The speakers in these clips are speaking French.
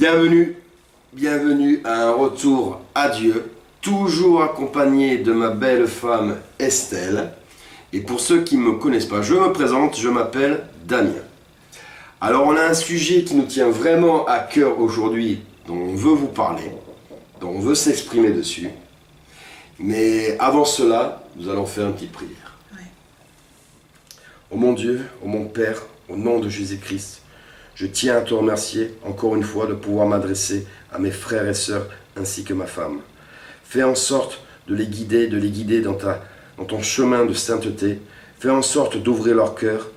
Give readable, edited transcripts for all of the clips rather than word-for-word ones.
Bienvenue, bienvenue à un retour à Dieu, toujours accompagné de ma belle femme Estelle. Et pour ceux qui ne me connaissent pas, je me présente, je m'appelle Damien. Alors on a un sujet qui nous tient vraiment à cœur aujourd'hui, dont on veut vous parler, dont on veut s'exprimer dessus. Mais avant cela, nous allons faire une petite prière. Ouais. Ô mon Dieu, ô mon Père, au nom de Jésus-Christ, je tiens à te remercier encore une fois de pouvoir m'adresser à mes frères et sœurs ainsi que ma femme. Fais en sorte de les guider dans ton chemin de sainteté. Fais en sorte d'ouvrir leur cœur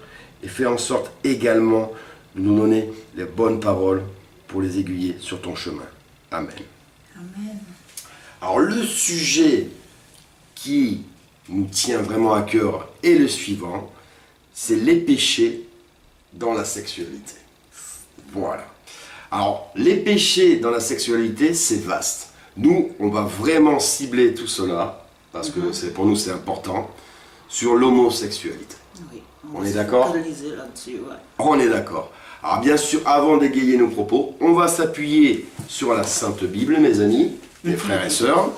et fais en sorte également de nous donner les bonnes paroles pour les aiguiller sur ton chemin. Amen. Amen. Alors le sujet qui nous tient vraiment à cœur est le suivant, c'est les péchés dans la sexualité. Voilà. Alors les péchés dans la sexualité, c'est vaste. Nous, on va vraiment cibler tout cela, parce que pour nous c'est important, sur l'homosexualité. Oui, On est d'accord? là-dessus, ouais. On est d'accord. Alors bien sûr, avant d'égayer nos propos, on va s'appuyer sur la Sainte Bible, mes amis, mes frères et sœurs,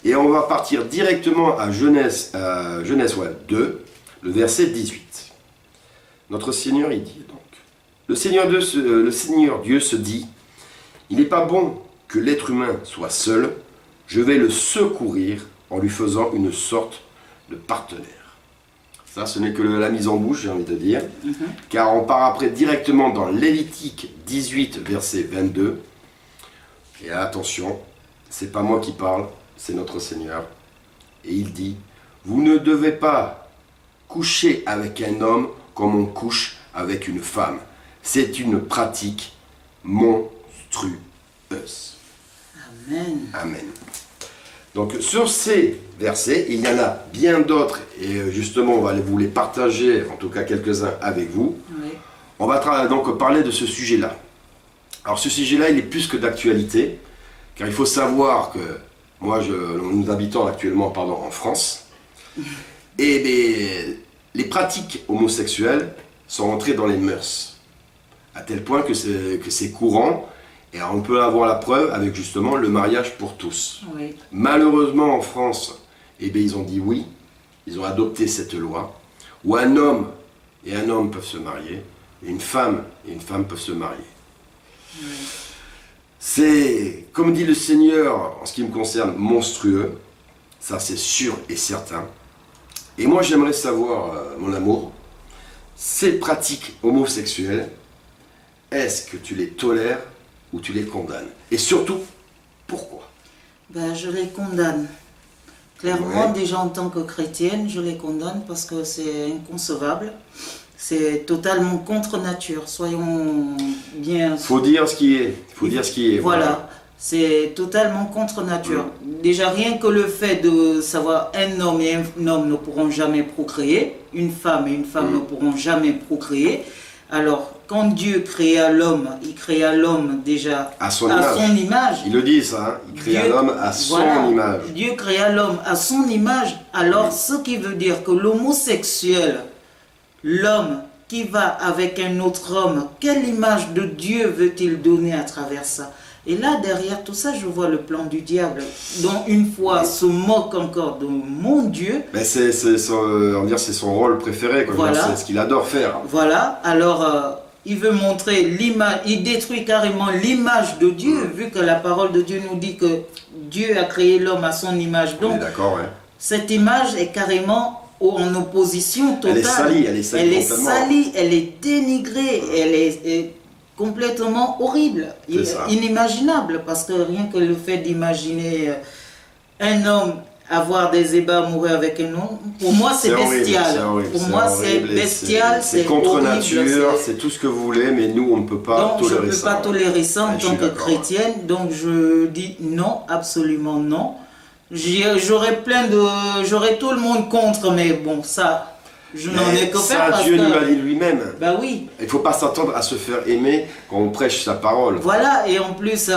et on va partir directement à Genèse 2, le verset 18. Notre Seigneur, il dit donc, le Seigneur Dieu se dit, il n'est pas bon que l'être humain soit seul, je vais le secourir en lui faisant une sorte de partenaire. Ça, ce n'est que la mise en bouche, j'ai envie de dire, car on part après directement dans Lévitique 18, verset 22. Et attention, c'est pas moi qui parle, c'est notre Seigneur. Et il dit, vous ne devez pas coucher avec un homme comme on couche avec une femme. C'est une pratique monstrueuse. Amen. Amen. Donc sur ces versets, il y en a bien d'autres, et justement on va vous les partager, en tout cas quelques-uns avec vous. Oui. On va donc parler de ce sujet-là. Alors ce sujet-là, il est plus que d'actualité, car il faut savoir que nous habitons actuellement en France, et les pratiques homosexuelles sont entrées dans les mœurs, à tel point que c'est courant. Et on peut avoir la preuve avec justement le mariage pour tous. Oui. Malheureusement en France, ils ont dit oui, ils ont adopté cette loi, où un homme et un homme peuvent se marier, et une femme peuvent se marier. Oui. C'est, comme dit le Seigneur, en ce qui me concerne, monstrueux, ça c'est sûr et certain. Et moi j'aimerais savoir, mon amour, ces pratiques homosexuelles, est-ce que tu les tolères ou tu les condamnes? Et surtout, pourquoi? Ben, je les condamne. Clairement, Ouais. déjà en tant que chrétienne, je les condamne parce que c'est inconcevable. C'est totalement contre nature. Soyons bien... Faut dire ce qui est. Faut dire ce qui est. Voilà. C'est totalement contre nature. Déjà, rien que le fait de savoir un homme et un homme ne pourront jamais procréer, une femme et une femme ne pourront jamais procréer. Alors, quand Dieu créa l'homme, il créa l'homme déjà À son image. Il le dit ça, hein. Il créa l'homme à son image. Dieu créa l'homme à son image. Alors, ce qui veut dire que l'homosexuel, l'homme qui va avec un autre homme, quelle image de Dieu veut-il donner à travers ça? Et là, derrière tout ça, je vois le plan du diable, dont une fois se moque encore de mon Dieu. Mais c'est son rôle préféré, quoi. Voilà. C'est ce qu'il adore faire. Voilà, alors il veut montrer l'image, il détruit carrément l'image de Dieu, vu que la parole de Dieu nous dit que Dieu a créé l'homme à son image. On est Donc, d'accord, ouais. cette image est carrément en opposition totale. Elle est salie, elle est dénigrée, elle est complètement horrible, inimaginable, parce que rien que le fait d'imaginer un homme avoir des ébats, mourir avec un homme, pour moi c'est bestial. Pour moi c'est bestial, c'est contre nature, c'est tout ce que vous voulez, mais nous on ne peut pas tolérer ça. Donc je ne peux pas tolérer ça en tant que chrétienne, donc je dis non, absolument non. J'aurais tout le monde contre, mais bon, ça, je n'en ai que faire parce Dieu que... nous l'a dit lui-même. Bah oui. Il ne faut pas s'attendre à se faire aimer quand on prêche sa parole. Voilà, et en plus,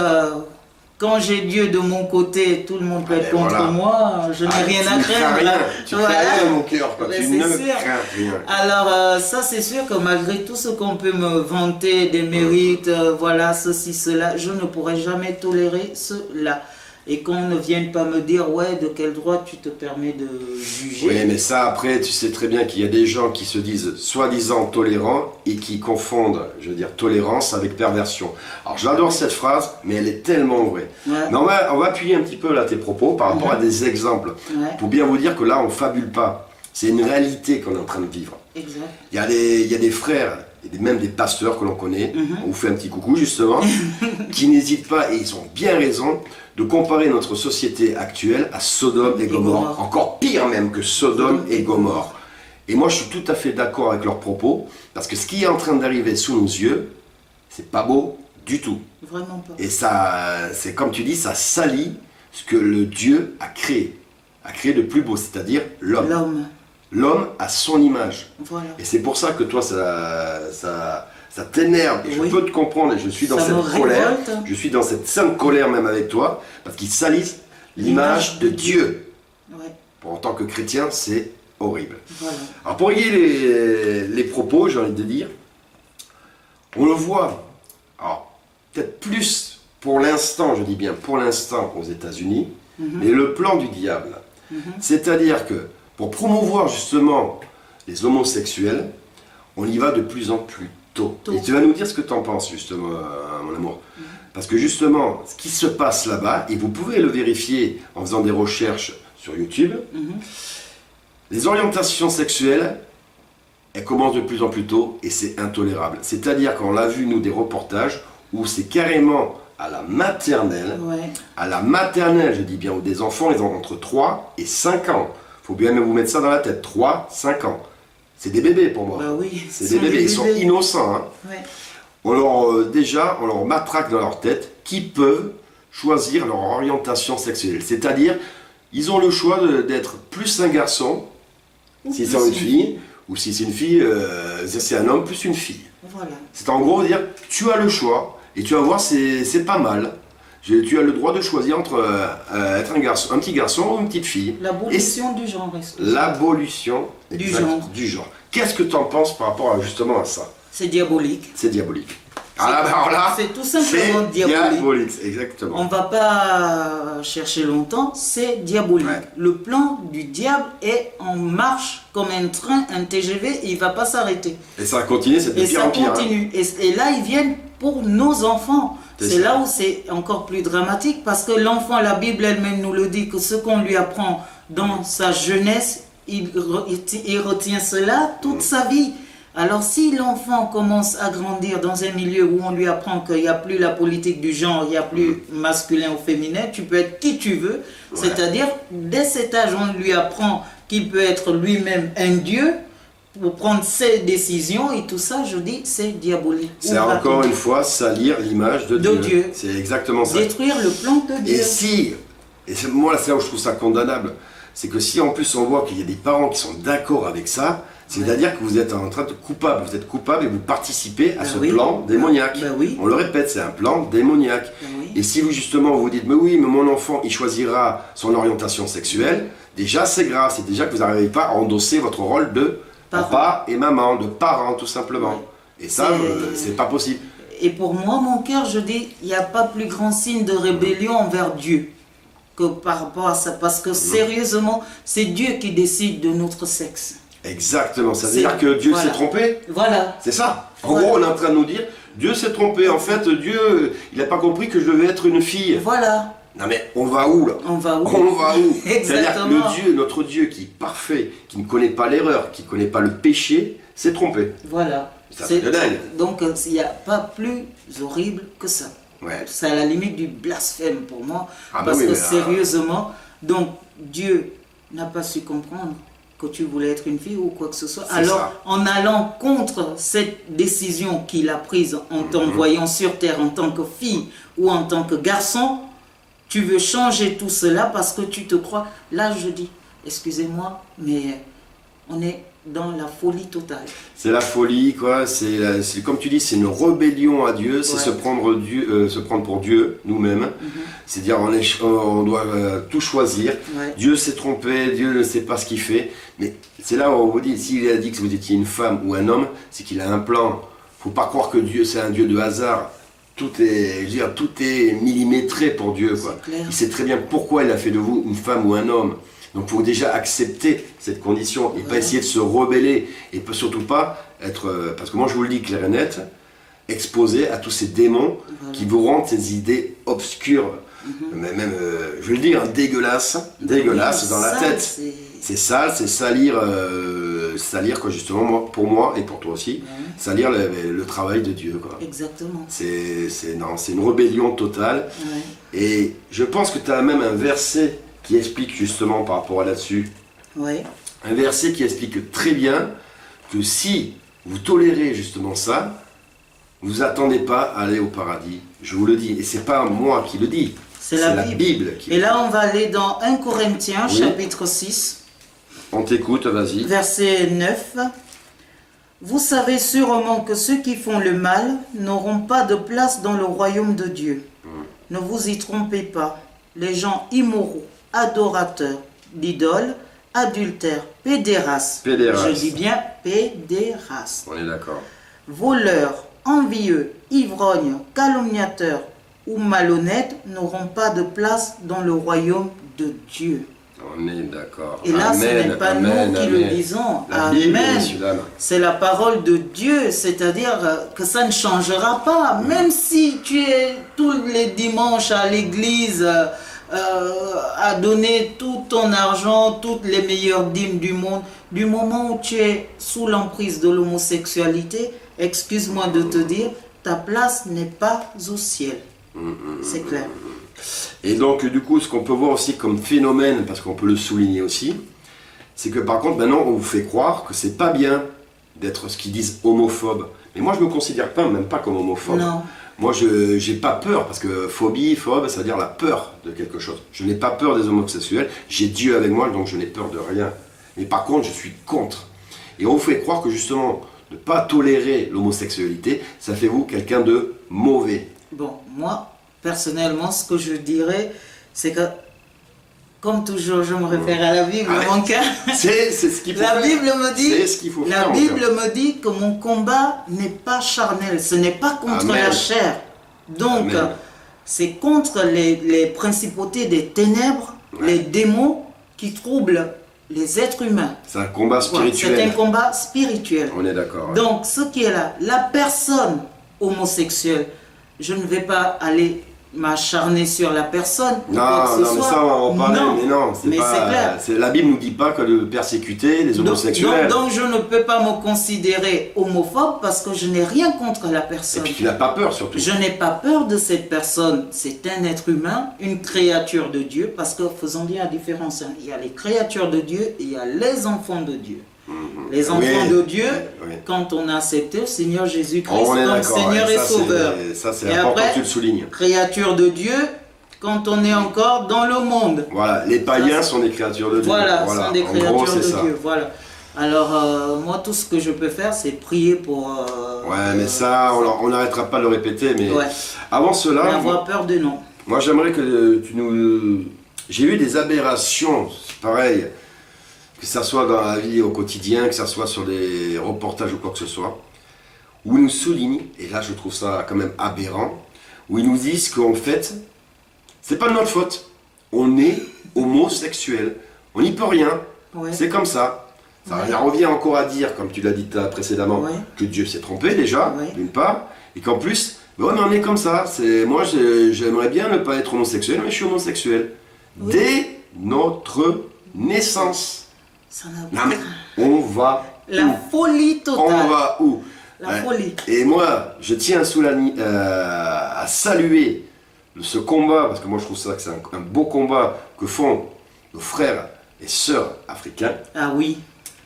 quand j'ai Dieu de mon côté, tout le monde peut être ben contre voilà. moi, je n'ai rien à craindre. Rien. Tu Voilà. crains rien, mon cœur, toi. Ben, Tu c'est ne sûr. crains rien. Alors ça c'est sûr que malgré tout ce qu'on peut me vanter des mérites, voilà ceci, cela, je ne pourrai jamais tolérer cela. Et qu'on ne vienne pas me dire ouais de quel droit tu te permets de juger. Oui, mais ça après, tu sais très bien qu'il y a des gens qui se disent soi-disant tolérants et qui confondent, je veux dire, tolérance avec perversion. Alors j'adore cette phrase, mais elle est tellement vraie. Ouais. Mais on va appuyer un petit peu là tes propos par rapport à des exemples, Ouais. pour bien vous dire que là on fabule pas. C'est une réalité qu'on est en train de vivre. Exact. Il y a des frères, et même des pasteurs que l'on connaît, on vous fait un petit coucou justement, qui n'hésitent pas, et ils ont bien raison, de comparer notre société actuelle à Sodome et Gomorrhe. Encore pire même que Sodome et Gomorrhe. Et moi je suis tout à fait d'accord avec leurs propos, parce que ce qui est en train d'arriver sous nos yeux, c'est pas beau du tout. Vraiment pas. Et ça, c'est comme tu dis, ça salit ce que le Dieu a créé de plus beau, c'est-à-dire l'homme. L'homme. L'homme a son image. Voilà. Et c'est pour ça que toi, ça t'énerve. Et Oui. je peux te comprendre. Et je suis dans Ça me cette colère. révolte. Je suis dans cette sainte colère même avec toi. Parce qu'ils salissent l'image de Dieu. Ouais. En tant que chrétien, c'est horrible. Voilà. Alors pour lier les propos, j'ai envie de dire, on le voit. Alors, peut-être plus pour l'instant, je dis bien pour l'instant aux États-Unis, mais le plan du diable. C'est-à-dire que pour promouvoir justement les homosexuels, on y va de plus en plus tôt. Et tu vas nous dire ce que tu en penses justement, mon amour. Parce que justement, ce qui se passe là-bas, et vous pouvez le vérifier en faisant des recherches sur YouTube, les orientations sexuelles, elles commencent de plus en plus tôt et c'est intolérable. C'est-à-dire qu'on l'a vu nous des reportages où c'est carrément à la maternelle, je dis bien, où des enfants, ils ont entre 3 et 5 ans. Il faut bien vous mettre ça dans la tête, 3, 5 ans. C'est des bébés pour moi. Bah oui, c'est des bébés, ils sont innocents. Hein. Ouais. On leur matraque dans leur tête qu'ils peuvent choisir leur orientation sexuelle. C'est-à-dire, ils ont le choix d'être plus un garçon, si c'est une fille, ou si c'est une fille, c'est un homme plus une fille. Voilà. C'est en gros dire, tu as le choix, et tu vas voir, c'est pas mal. Tu as le droit de choisir entre être un petit garçon ou une petite fille. L'abolition du genre. L'abolition du genre. Qu'est-ce que tu en penses par rapport justement à ça? C'est diabolique. C'est diabolique. Alors là, c'est tout simplement diabolique. Exactement. On ne va pas chercher longtemps, c'est diabolique. Ouais. Le plan du diable est en marche comme un train, un TGV, il ne va pas s'arrêter. Et ça continue, c'est de pire en pire. Continue. Hein. Et là, ils viennent pour nos enfants. C'est là où c'est encore plus dramatique, parce que l'enfant, la Bible elle-même nous le dit, que ce qu'on lui apprend dans sa jeunesse, il retient cela toute sa vie. Alors si l'enfant commence à grandir dans un milieu où on lui apprend qu'il n'y a plus la politique du genre, il n'y a plus masculin ou féminin, tu peux être qui tu veux, c'est-à-dire dès cet âge on lui apprend qu'il peut être lui-même un dieu pour prendre ses décisions et tout ça, je dis c'est diabolique. C'est encore une fois salir l'image de Dieu. C'est exactement ça. Détruire le plan de Dieu. Et moi c'est là où je trouve ça condamnable, c'est que si en plus on voit qu'il y a des parents qui sont d'accord avec ça, c'est-à-dire que vous êtes en train de coupable, et vous participez à ce plan démoniaque. On le répète, c'est un plan démoniaque. Et si vous justement vous dites, mais oui, mais mon enfant, il choisira son orientation sexuelle, déjà c'est grave, c'est déjà que vous n'arrivez pas à endosser votre rôle de papa et maman, de parents tout simplement. Et ça, c'est pas possible. Et pour moi, mon cœur, je dis, il n'y a pas plus grand signe de rébellion envers Dieu que par rapport à ça. Parce que sérieusement, c'est Dieu qui décide de notre sexe. Exactement, ça veut dire que Dieu s'est trompé. Voilà. C'est ça. En gros, on est en train de nous dire, Dieu s'est trompé. En fait, Dieu, il n'a pas compris que je devais être une fille. Voilà. Non mais on va où là? On va où? C'est-à-dire que notre Dieu qui est parfait, qui ne connaît pas l'erreur, qui ne connaît pas le péché, s'est trompé. Voilà. C'est dingue. Donc il n'y a pas plus horrible que ça. C'est à la limite du blasphème pour moi. Parce que sérieusement, donc Dieu n'a pas su comprendre que tu voulais être une fille ou quoi que ce soit. Alors, en allant contre cette décision qu'il a prise en t'envoyant sur terre en tant que fille ou en tant que garçon, tu veux changer tout cela parce que tu te crois. Là, je dis, excusez-moi, mais on est dans la folie totale. C'est la folie, quoi. C'est comme tu dis, c'est une rébellion à Dieu, c'est Ouais. se prendre pour Dieu, nous-mêmes. C'est dire on doit tout choisir. Ouais. Dieu s'est trompé, Dieu ne sait pas ce qu'il fait. Mais c'est là où on vous dit, s'il a dit que vous étiez une femme ou un homme, c'est qu'il a un plan. Faut pas croire que Dieu, c'est un Dieu de hasard. Tout est, je veux dire, tout est millimétré pour Dieu, quoi. C'est clair. Il sait très bien pourquoi il a fait de vous une femme ou un homme. Donc il faut déjà accepter cette condition et pas essayer de se rebeller et surtout pas être, parce que moi je vous le dis clair et net, exposé à tous ces démons qui vous rendent ces idées obscures, mais même, je veux le dire, dégueulasses dans la Ça, tête. C'est sale, c'est salir, salir quoi, justement, pour moi et pour toi aussi, salir le travail de Dieu, quoi. Exactement. C'est une rébellion totale. Ouais. Et je pense que tu as même un verset qui explique justement par rapport à là-dessus, Ouais. un verset qui explique très bien que si vous tolérez justement ça, vous attendez pas à aller au paradis. Je vous le dis, et c'est pas moi qui le dis, C'est la Bible. qui Et là, on va aller dans 1 Corinthiens, Oui. chapitre 6, On t'écoute, vas-y. verset 9. Vous savez sûrement que ceux qui font le mal n'auront pas de place dans le royaume de Dieu. Ne vous y trompez pas. Les gens immoraux, adorateurs d'idoles, adultères, pédérastes. Pédérastes. Je dis bien pédérastes. On est d'accord. Voleurs, envieux, ivrognes, calomniateurs ou malhonnêtes n'auront pas de place dans le royaume de Dieu. On est d'accord. Et là, ce n'est pas nous qui le disons. La Bible, Amen. messieurs, dames. C'est la parole de Dieu, c'est-à-dire que ça ne changera pas. Même si tu es tous les dimanches à l'église à donner tout ton argent, toutes les meilleures dîmes du monde, du moment où tu es sous l'emprise de l'homosexualité, excuse-moi de te dire, ta place n'est pas au ciel. C'est clair. Et donc, du coup, ce qu'on peut voir aussi comme phénomène, parce qu'on peut le souligner aussi, c'est que par contre, maintenant, on vous fait croire que c'est pas bien d'être ce qu'ils disent homophobe. Mais moi, je me considère pas, même pas comme homophobe. Non. Moi, je n'ai pas peur, parce que phobie, phobe, ça veut dire la peur de quelque chose. Je n'ai pas peur des homosexuels, j'ai Dieu avec moi, donc je n'ai peur de rien. Mais par contre, je suis contre. Et on vous fait croire que justement, ne pas tolérer l'homosexualité, ça fait vous quelqu'un de mauvais. Bon, moi, personnellement, ce que je dirais, c'est que, comme toujours, je me réfère à la Bible, Ah, mon cœur. C'est ce qu'il faut La faire. Bible me dit, C'est ce qu'il faut la faire, mon Bible cœur. me dit que mon combat n'est pas charnel, ce n'est pas contre Amen. la chair. Donc, Amen. c'est contre les principautés des ténèbres, Ouais. les démons qui troublent les êtres humains. C'est un combat Voilà, spirituel. c'est un combat spirituel. On est d'accord. ouais. Donc, ce qui est là, la personne homosexuelle, je ne vais pas aller m'acharner sur la personne. ou Non, quoi que ce non, mais soit. ça, on va en parler. Non, Mais non, c'est mais pas. c'est clair. La Bible nous dit pas que de persécuter les Donc, homosexuels. donc je ne peux pas me considérer homophobe parce que je n'ai rien contre la Et personne. puis tu n'as pas peur surtout. Je n'ai pas peur de cette personne. C'est un être humain, une créature de Dieu, parce que faisons bien la différence. Hein. Il y a les créatures de Dieu et il y a les enfants de Dieu. Les enfants Oui, de Dieu, oui. quand on a accepté le Seigneur Jésus-Christ On est comme d'accord. Seigneur ouais, et ça, Sauveur. Ça, c'est Et important après, que tu le soulignes. Créature de Dieu, quand on est encore dans le monde. Voilà, les païens Ça, sont des créatures de Dieu. Voilà, sont des en créatures gros, c'est de ça. Dieu. Voilà. Alors, moi, tout ce que je peux faire, c'est prier pour... Ouais, mais ça, on n'arrêtera pas de le répéter. Mais Ouais. avant Mais cela, avoir peur de non. moi j'aimerais que tu nous. J'ai eu des aberrations, c'est pareil, que ça soit dans la vie au quotidien, que ça soit sur des reportages ou quoi que ce soit, où ils nous soulignent, et là je trouve ça quand même aberrant, où ils nous disent qu'en fait, c'est pas de notre faute, on est homosexuel, on n'y peut rien, Ouais. c'est comme ça. Ça Ouais. revient encore à dire, comme tu l'as dit précédemment, Ouais. que Dieu s'est trompé déjà, Ouais. d'une part, et qu'en plus, bah ouais, mais on est comme ça. Moi, j'aimerais bien ne pas être homosexuel, mais je suis homosexuel. Oui. Dès notre naissance. Ça n'a Non mais, on va La où folie On totale. va où La Ouais. folie. Et moi, je tiens à saluer ce combat, parce que moi je trouve ça que c'est un beau combat que font nos frères et sœurs africains, Ah oui.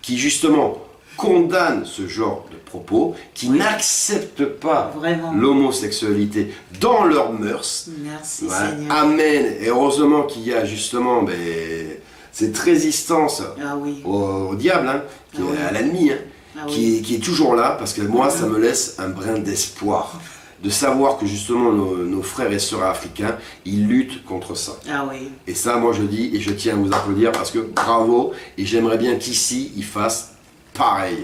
qui justement condamnent ce genre de propos, qui n'acceptent pas Vraiment. l'homosexualité dans leurs mœurs. Merci Voilà. Seigneur. Amen. Et heureusement qu'il y a justement cette résistance Ah oui. au diable, hein, Ah oui. à l'ennemi, hein, Ah oui. qui est toujours là, parce que moi, ça me laisse un brin d'espoir. De savoir que justement nos frères et sœurs africains, ils luttent contre ça. Ah oui. Et ça, moi je dis, et je tiens à vous applaudir parce que bravo, et j'aimerais bien qu'ici, ils fassent pareil.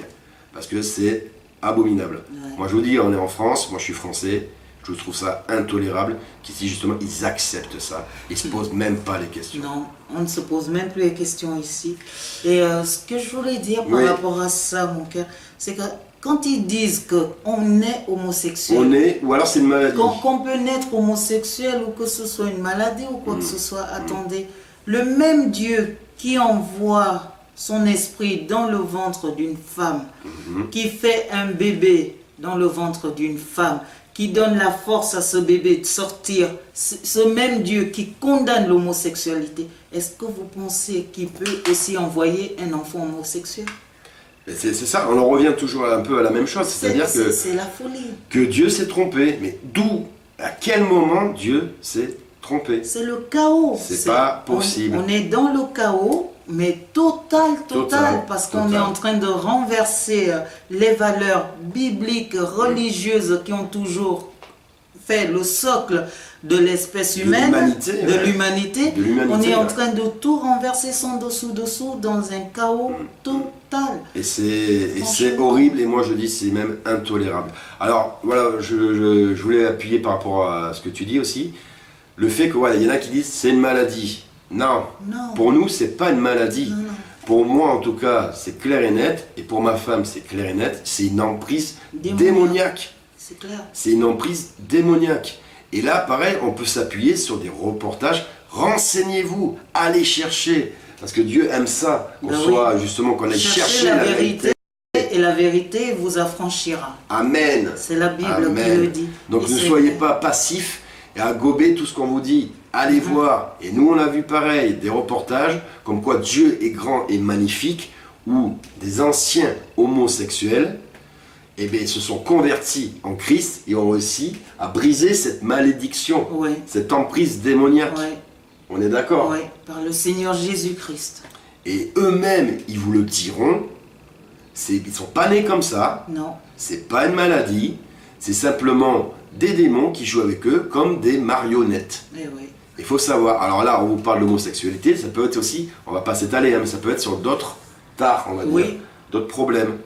Parce que c'est abominable. Ouais. Moi je vous dis, on est en France, moi je suis français, je trouve ça intolérable qu'ici justement ils acceptent ça. Ils se posent même pas les questions. Non, on ne se pose même plus les questions ici. Et ce que je voulais dire par Oui. rapport à ça, mon cœur, c'est que quand ils disent qu'on est homosexuel, On est, ou alors c'est une maladie. qu'on peut naître homosexuel ou que ce soit une maladie ou quoi que ce soit, attendez, le même Dieu qui envoie son esprit dans le ventre d'une femme, qui fait un bébé dans le ventre d'une femme, qui donne la force à ce bébé de sortir, ce même Dieu qui condamne l'homosexualité, est-ce que vous pensez qu'il peut aussi envoyer un enfant homosexuel? C'est ça, on en revient toujours un peu à la même chose, c'est-à-dire C'est la folie. que Dieu s'est trompé. Mais d'où, à quel moment Dieu s'est trompé? C'est le chaos. C'est pas possible. On est dans le chaos, mais total, parce qu'on total. est en train de renverser les valeurs bibliques, religieuses qui ont toujours fait le socle de l'espèce humaine, l'humanité, ouais. l'humanité. De l'humanité, On est en ouais. train de tout renverser sans dessous dans un chaos total. Et c'est Franchement. horrible, et moi je dis c'est même intolérable. Alors voilà, je voulais appuyer par rapport à ce que tu dis aussi, le fait que voilà, il y en a qui disent c'est une maladie. Non, Non. pour nous c'est pas une maladie. Non, non. Pour moi en tout cas c'est clair et net, et pour ma femme c'est clair et net, c'est une emprise Démoniaque. démoniaque. C'est clair. C'est une emprise démoniaque. Et là, pareil, on peut s'appuyer sur des reportages. Renseignez-vous, allez chercher. Parce que Dieu aime ça, qu'on Ben soit justement, qu'on aille chercher la vérité. et la vérité vous affranchira. Amen. C'est la Bible qui Amen. le dit. Donc Et ne c'est soyez vrai. pas passifs et à gober tout ce qu'on vous dit. Allez voir. Et nous, on a vu pareil, des reportages comme quoi Dieu est grand et magnifique, où des anciens homosexuels eh bien, se sont convertis en Christ et ont réussi à briser cette malédiction, Oui, cette emprise démoniaque. oui, On est d'accord? oui, par le Seigneur Jésus-Christ. Et eux-mêmes, ils vous le diront, ils ne sont pas nés comme ça, Non, c'est pas une maladie, c'est simplement des démons qui jouent avec eux comme des marionnettes. eh oui, Il faut savoir, alors là, on vous parle de l'homosexualité, ça peut être aussi, on va pas s'étaler, hein, mais ça peut être sur d'autres tares, on va dire, Oui. d'autres problèmes.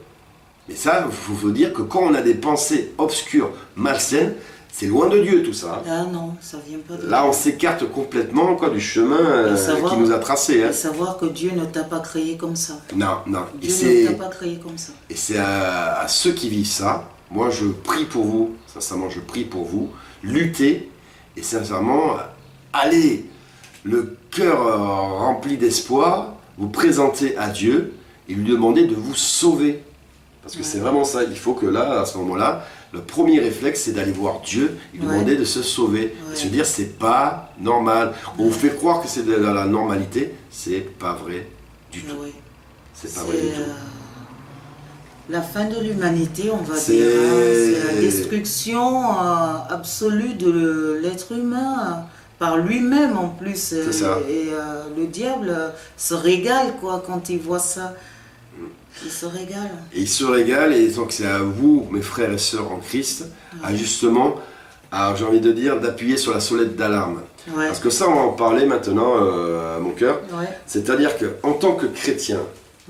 Mais ça, il faut dire que quand on a des pensées obscures, malsaines, c'est loin de Dieu tout ça. ah non, ça vient pas de Là, on s'écarte complètement quoi, du chemin savoir- qui nous a tracé. Hein. Et savoir que Dieu ne t'a pas créé comme ça. Non, non. Et Dieu ne t'a pas créé comme ça. c'est à ceux qui vivent ça, moi je prie pour vous, sincèrement je prie pour vous, luttez et sincèrement, allez, le cœur rempli d'espoir, vous présenter à Dieu et lui demander de vous sauver. Parce que c'est vraiment ça, il faut que là, à ce moment-là, le premier réflexe c'est d'aller voir Dieu et lui Ouais. demander de se sauver. Ouais. Et se dire c'est pas normal. On vous fait croire que c'est de la normalité, c'est pas vrai du tout. Oui. C'est pas vrai du tout. La fin de l'humanité, on va C'est- dire. C'est la destruction absolue de l'être humain par lui-même en plus. C'est ça. Et le diable se régale quoi quand il voit ça. Il se régale. Et il se régale, et donc c'est à vous, mes frères et sœurs en Christ, à justement, j'ai envie de dire, d'appuyer sur la sonnette d'alarme. Ouais. Parce que ça, on va en parler maintenant, mon cœur. Ouais. C'est-à-dire qu'en tant que chrétien,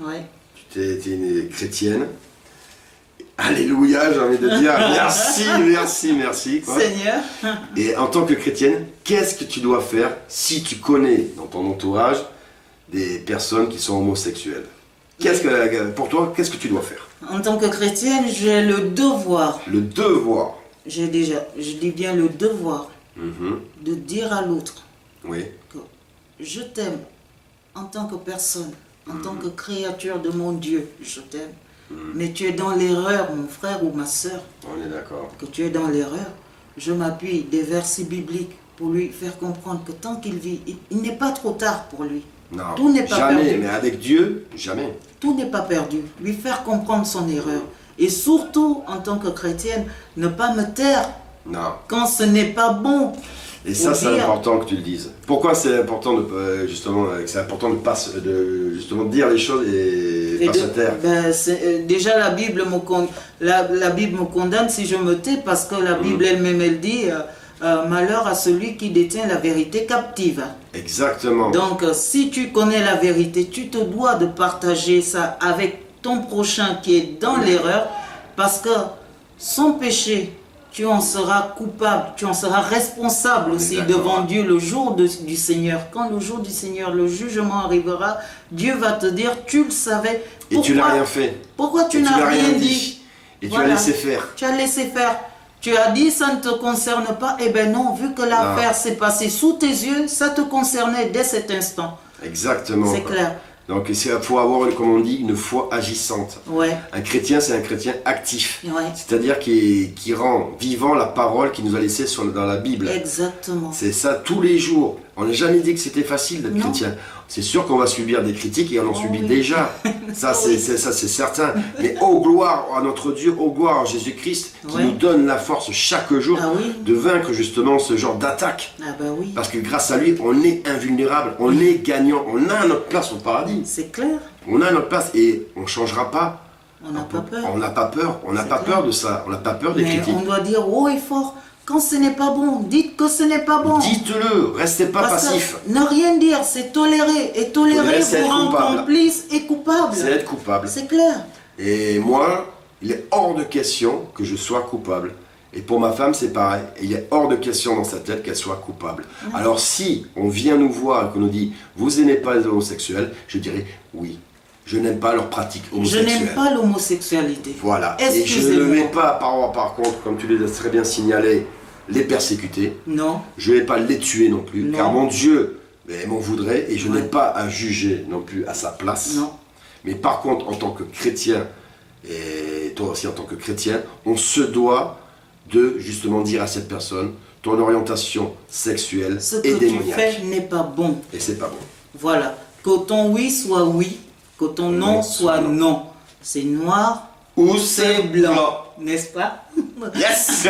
Ouais. tu es une chrétienne, alléluia, j'ai envie de dire, merci, merci, merci. Quoi. Seigneur. Et en tant que chrétienne, qu'est-ce que tu dois faire si tu connais dans ton entourage des personnes qui sont homosexuelles? Pour toi, qu'est-ce que tu dois faire? En tant que chrétienne, j'ai le devoir. Le devoir. Je dis bien le devoir Mhm. de dire à l'autre Oui. que je t'aime en tant que personne, en tant que créature de mon Dieu, je t'aime. Mais tu es dans l'erreur, mon frère ou ma soeur, On est d'accord. que tu es dans l'erreur. Je m'appuie des versets bibliques pour lui faire comprendre que tant qu'il vit, il n'est pas trop tard pour lui. Non, Tout n'est pas jamais, perdu. mais avec Dieu, jamais. Tout n'est pas perdu. Lui faire comprendre son erreur. Et surtout, en tant que chrétienne, ne pas me taire Non. quand ce n'est pas bon. Et ça, c'est important que tu le dises. Pourquoi c'est important de justement, c'est important de pas justement dire les choses et pas se taire. Déjà la Bible la Bible me condamne si je me tais, parce que la Bible elle-même elle dit malheur à celui qui détient la vérité captive. Exactement. Donc si tu connais la vérité, tu te dois de partager ça avec ton prochain qui est dans l'erreur, parce que son péché, tu en seras coupable, tu en seras responsable aussi devant Dieu le jour du Seigneur. Quand le jour du Seigneur, le jugement arrivera, Dieu va te dire, tu le savais. Et tu n'as rien fait. Pourquoi tu n'as rien dit? Et tu as laissé faire. Tu as laissé faire. Tu as dit, ça ne te concerne pas. Eh bien non, vu que l'affaire s'est passée sous tes yeux, ça te concernait dès cet instant. Exactement. C'est clair. Donc il faut avoir, comme on dit, une foi agissante. Ouais. Un chrétien, c'est un chrétien actif. Ouais. C'est-à-dire qui rend vivant la parole qu'il nous a laissée dans la Bible. Exactement. C'est ça tous les jours. On n'a jamais dit que c'était facile d'être chrétien. C'est sûr qu'on va subir des critiques et on en subit déjà. Ça, c'est certain. Mais ô gloire à notre Dieu, ô gloire à Jésus-Christ, qui nous donne la force chaque jour de vaincre justement ce genre d'attaque. Ah bah oui. Parce que grâce à lui, on est invulnérable, on est gagnant, on a notre place au paradis. C'est clair. On a notre place et on ne changera pas. On n'a pas peur. On n'a pas peur. On n'a pas peur de ça. On n'a pas peur des critiques. On doit dire haut et fort. Quand ce n'est pas bon, dites que ce n'est pas bon. Dites-le, restez pas passif. Ne rien dire, c'est tolérer. Et tolérer vous rend complice et coupable. C'est être coupable. C'est clair. Et moi, il est hors de question que je sois coupable. Et pour ma femme, c'est pareil. Il est hors de question dans sa tête qu'elle soit coupable. Alors si on vient nous voir et qu'on nous dit « Vous n'aimez pas les homosexuels », je dirais « Oui, je n'aime pas leurs pratiques homosexuelles. » Je n'aime pas l'homosexualité. Voilà. Et je ne vais pas, par contre, comme tu l'as très bien signalé, les persécuter. Non. Je ne vais pas les tuer non plus, car mon Dieu m'en voudrait et je n'ai Ouais. pas à juger non plus à sa place. Non. Mais par contre, en tant que chrétien, et toi aussi en tant que chrétien, on se doit de justement dire à cette personne ton orientation sexuelle Ce et que tu démoniaque. fais n'est pas bon. Et c'est pas bon. Voilà. Que ton oui soit oui, que ton non soit non. C'est noir Ou c'est blanc. N'est-ce pas? Yes.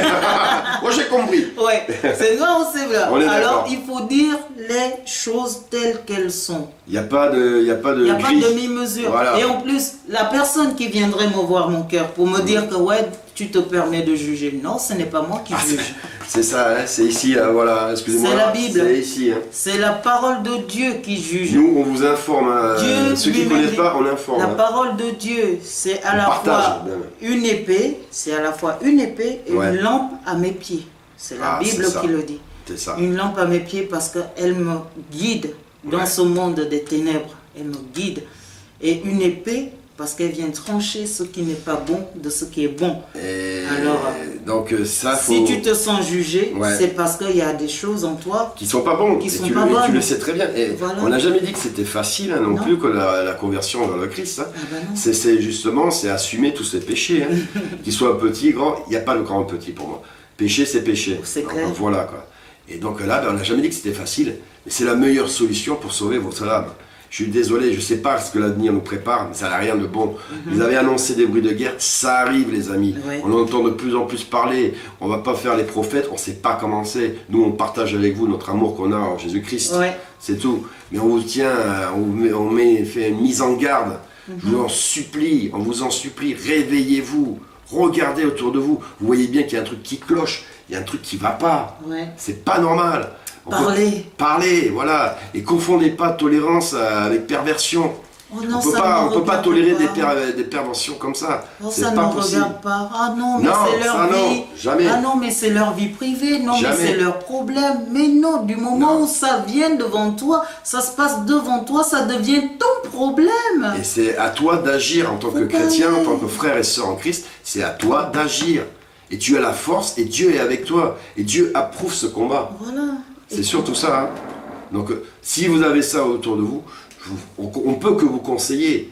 Moi j'ai compris. Ouais, c'est noir ou c'est blanc. On est Alors d'accord. il faut dire les choses telles qu'elles sont. Il n'y a pas de, Il n'y a pas gris. de demi-mesure. Voilà. Et en plus, la personne qui viendrait me voir mon cœur pour me dire que ouais, tu te permets de juger. Non, ce n'est pas moi qui juge. C'est ça, hein, c'est ici, voilà, excusez-moi. C'est la Bible. C'est ici. Hein. C'est la parole de Dieu qui juge. Nous, on vous informe. Dieu ceux qui ne lui-même connaissent dit, pas, on informe. la hein. parole de Dieu, c'est à On la partage, fois même. une épée, c'est à la fois une épée et Ouais. une lampe à mes pieds. C'est la Bible c'est ça. qui le dit. C'est ça. Une lampe à mes pieds parce qu'elle me guide dans ce monde des ténèbres. Elle me guide. Et une épée parce qu'elle vient trancher ce qui n'est pas bon de ce qui est bon. Et Alors, donc ça, faut... si tu te sens jugé, Ouais. c'est parce qu'il y a des choses en toi qui sont pas bons, qui et sont tu, pas le, bonnes. tu le sais très bien. Et Voilà. on n'a jamais dit que c'était facile hein, non Non. plus que la conversion vers le Christ. Hein. Ah ben non. C'est justement, c'est assumer tous ces péchés, hein. Qu'ils soient petits, grands, il n'y a pas de grand petit pour moi. Péché, c'est péché. C'est Donc, clair. voilà quoi. Et donc là, on n'a jamais dit que c'était facile, mais c'est la meilleure solution pour sauver votre âme. Je suis désolé, je ne sais pas ce que l'avenir nous prépare, mais ça n'a rien de bon. Vous avez annoncé des bruits de guerre, ça arrive les amis. Ouais. On entend de plus en plus parler. On ne va pas faire les prophètes, on ne sait pas comment c'est. Nous, on partage avec vous notre amour qu'on a en Jésus-Christ. Ouais. C'est tout. Mais on vous tient, fait une mise en garde. Je vous en supplie, on vous en supplie, réveillez-vous. Regardez autour de vous. Vous voyez bien qu'il y a un truc qui cloche. Il y a un truc qui ne va pas. Ouais. C'est pas normal. Parlez. Parlez, voilà. Et confondez pas tolérance avec perversion. Oh non, on peut ça pas, ne on peut pas regarde tolérer pas. des perversions comme ça. Oh, c'est ça pas ne possible. regarde pas. Ah non, mais Non, c'est leur ça, non, vie. jamais. Ah non, mais c'est leur vie privée. Non, Jamais. mais c'est leur problème. Mais non, du moment Non. où ça vient devant toi, ça se passe devant toi, ça devient ton problème. Et c'est à toi d'agir en tant que Faut chrétien, parler. en tant que frère et sœur en Christ. C'est à toi d'agir. Et tu as la force et Dieu est avec toi. Et Dieu approuve ce combat. Voilà. C'est surtout ça. Hein. Donc, si vous avez ça autour de vous, on peut que vous conseiller.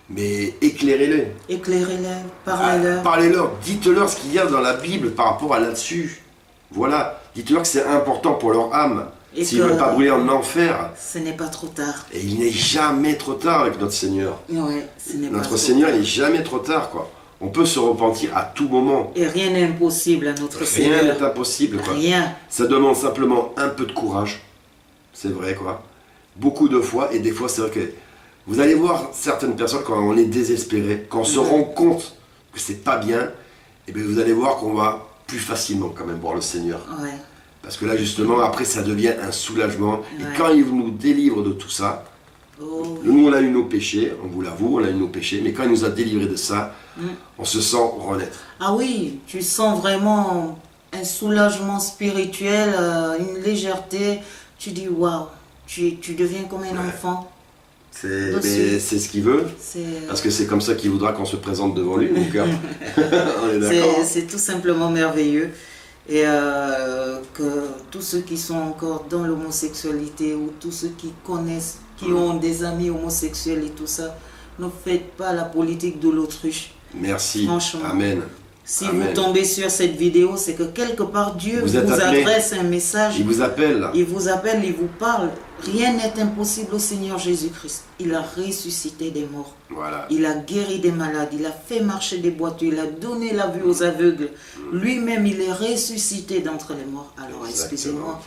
Mais éclairez-les. Éclairez-les, parlez-leur. Parlez-leur, dites-leur ce qu'il y a dans la Bible par rapport à là-dessus. Voilà, dites-leur que c'est important pour leur âme. Et S'ils ne que- veulent pas brûler en enfer. Ce n'est pas trop tard. Et il n'est jamais trop tard avec notre Seigneur. Ouais, ce n'est pas Notre trop Seigneur, tard. il n'est jamais trop tard, quoi. On peut se repentir à tout moment. Et rien n'est impossible à notre Rien Seigneur. n'est impossible, quoi. Rien. Ça demande simplement un peu de courage. C'est vrai, quoi. Beaucoup de fois, et des fois, c'est vrai que vous allez voir certaines personnes, quand on est désespéré, quand on se rend compte que c'est pas bien, et bien vous allez voir qu'on va plus facilement quand même voir le Seigneur. Ouais. Parce que là, justement, après, ça devient un soulagement. Et Ouais. quand il nous délivre de tout ça, Oh, nous, on a eu nos péchés, on vous l'avoue, on a eu nos péchés, mais quand il nous a délivrés de ça, Mm. on se sent renaître. ah oui, tu sens vraiment un soulagement spirituel, une légèreté. Tu dis waouh, tu deviens comme un enfant. C'est Aussi. mais c'est ce qu'il veut, C'est parce que c'est comme ça qu'il voudra qu'on se présente devant lui, mon cœur. On est d'accord. c'est tout simplement merveilleux. Et que tous ceux qui sont encore dans l'homosexualité ou tous ceux qui connaissent, qui ont des amis homosexuels et tout ça, ne faites pas la politique de l'autruche. Merci. Franchement. Amen. Si Amen. vous tombez sur cette vidéo, c'est que quelque part Dieu Vous vous, êtes appelé. adresse un message. Il vous appelle là. Il vous appelle, il vous parle. Rien n'est impossible au Seigneur Jésus-Christ. Il a ressuscité des morts. Voilà. Il a guéri des malades. Il a fait marcher des boiteux. Il a donné la vue aux aveugles. Lui-même, il est ressuscité d'entre les morts. Alors, Exactement. excusez-moi,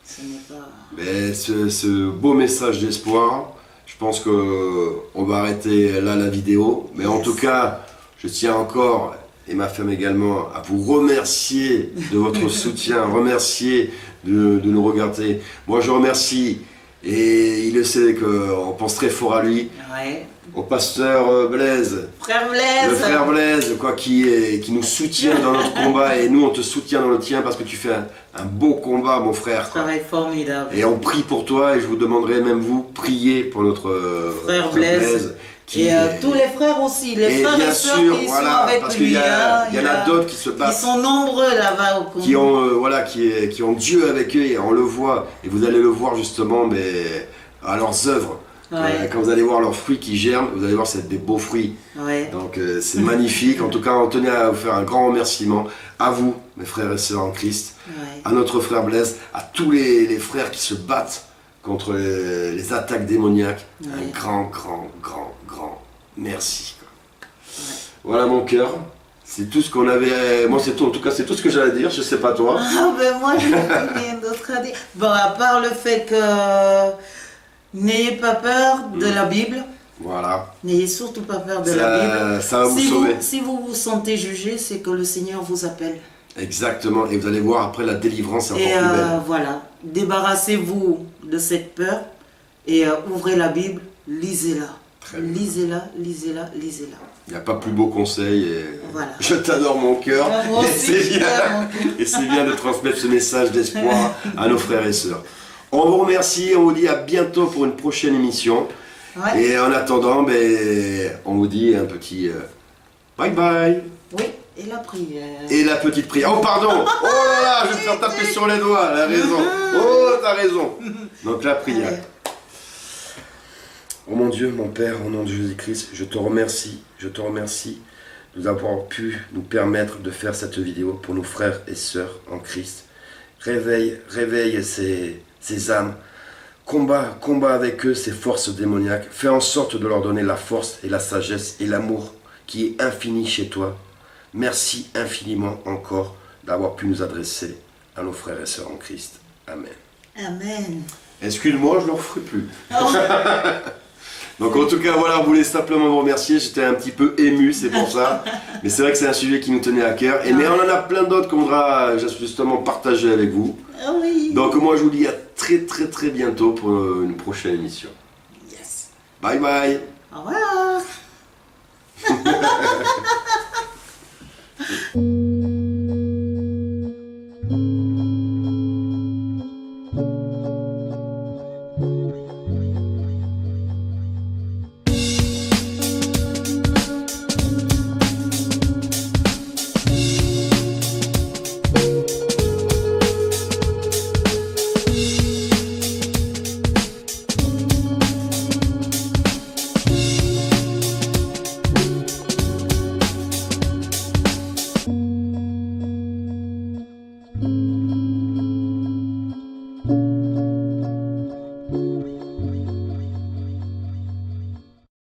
ce n'est pas... Mais ce beau message d'espoir, je pense qu'on va arrêter là la vidéo. Mais en Yes. tout cas, je tiens encore, et ma femme également, à vous remercier de votre soutien, remercier de nous regarder. Moi, je remercie, et il le sait qu'on pense très fort à lui, Ouais. au pasteur Blaise. Frère Blaise, Le frère Blaise, quoi, qui nous soutient dans notre combat, et nous on te soutient dans le tien parce que tu fais un beau combat, mon frère. quoi. travail formidable. Et on prie pour toi, et je vous demanderai même vous, prier pour notre Frère Blaise. qui Et est- tous les frères aussi, les Et frères bien et sœurs sûr, qui voilà, sont avec parce lui. qu'il y, hein, il y en a d'autres qui se Ils battent, sont nombreux là-bas au Congo. qui ont, voilà, qui ont Dieu avec eux, et on le voit, et vous allez le voir justement mais, à leurs œuvres. Ouais. Quand vous allez voir leurs fruits qui germent, vous allez voir c'est des beaux fruits. Ouais. Donc c'est magnifique. En tout cas, on tenait à vous faire un grand remerciement à vous, mes frères et sœurs en Christ, Ouais. à notre frère Blaise, à tous les frères qui se battent contre les attaques démoniaques. Ouais. Un grand merci. quoi. Voilà mon cœur. C'est tout ce qu'on avait. Moi, c'est tout. En tout cas, c'est tout ce que j'allais dire. Je sais pas toi. Ah ben moi je n'ai rien d'autre à dire. Bon, à part le fait que n'ayez pas peur de la Bible, Voilà. n'ayez surtout pas peur de la Bible. Ça va vous Si sauver. si vous vous sentez jugé, c'est que le Seigneur vous appelle. Exactement. Et vous allez voir après la délivrance est encore Et plus belle. voilà, débarrassez-vous de cette peur et ouvrez la Bible, lisez-la. Très bien. Lisez-la, lisez-la, lisez-la. Il n'y a pas plus beau conseil. Et... Voilà. Je t'adore mon cœur. Moi Et aussi, c'est je bien. t'aime, mon cœur. Et c'est bien de transmettre ce message d'espoir à nos frères et sœurs. On vous remercie, on vous dit à bientôt pour une prochaine émission. Ouais. Et en attendant, ben, on vous dit un petit bye bye. Oui, et la prière. Et la petite prière. Oh pardon. Oh là là, je vais te faire taper sur les doigts. Elle a raison. Oh, t'as raison. Donc la prière. Allez. Oh mon Dieu, mon Père, au nom de Jésus-Christ, je te remercie de nous avoir pu nous permettre de faire cette vidéo pour nos frères et sœurs en Christ. Réveille ces âmes. Combat avec eux ces forces démoniaques. Fais en sorte de leur donner la force et la sagesse et l'amour qui est infini chez toi. Merci infiniment encore d'avoir pu nous adresser à nos frères et sœurs en Christ. Amen. Amen. Excuse-moi, je ne le referai plus. Oh, Donc en tout cas, voilà, on voulait simplement vous remercier. J'étais un petit peu ému, c'est pour ça. Mais c'est vrai que c'est un sujet qui nous tenait à cœur. Et mais on en a plein d'autres qu'on voudra justement partager avec vous. ah oui. Donc moi, je vous dis à très bientôt pour une prochaine émission. Yes. Bye bye. Au revoir.